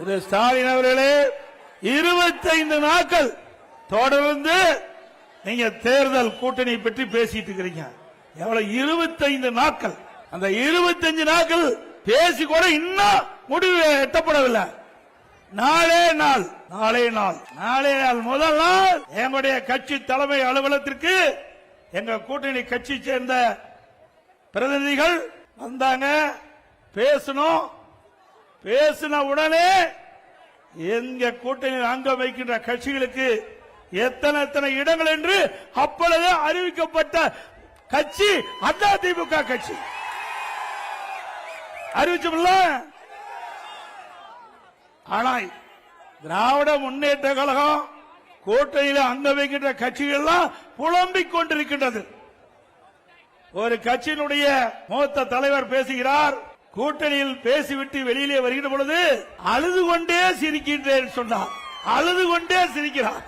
திரு ஸ்டாலின் அவர்களே, 25 நாட்கள் தொடர்ந்து நீங்க தேர்தல் கூட்டணி பற்றி பேசிட்டு இருக்கிறீங்க. எவ்வளவு 25 நாட்கள். அந்த 25 நாட்கள் பேசி கூட இன்னும் முடிவு எட்டப்படவில்லை. நாளே நாள் முதல் நாள் எங்களுடைய கட்சி தலைமை அலுவலகத்திற்கு எங்க கூட்டணி கட்சி சேர்ந்த பிரதிநிதிகள் வந்தாங்க. பேசணும். பேசின உடனே எங்க கூட்டணியில் அங்கம் வைக்கின்ற கட்சிகளுக்கு எத்தனை இடங்கள் என்று அப்பொழுது அறிவிக்கப்பட்ட கட்சி அதிமுக கட்சி. அறிவிச்சோம்ல. ஆனால் திராவிட முன்னேற்ற கழகம் கூட்டணியில் அங்கம் வைக்கின்ற கட்சிகள் எல்லாம் புலம்பிக் கொண்டிருக்கின்றது. ஒரு கட்சியினுடைய மூத்த தலைவர் பேசுகிறார். கூட்டணியில் பேசிவிட்டு வெளியிலே வருகின்ற பொழுது அழுது கொண்டே சிரிக்கின்றேன் சொன்னார். அழுது கொண்டே சிரிக்கிறார்.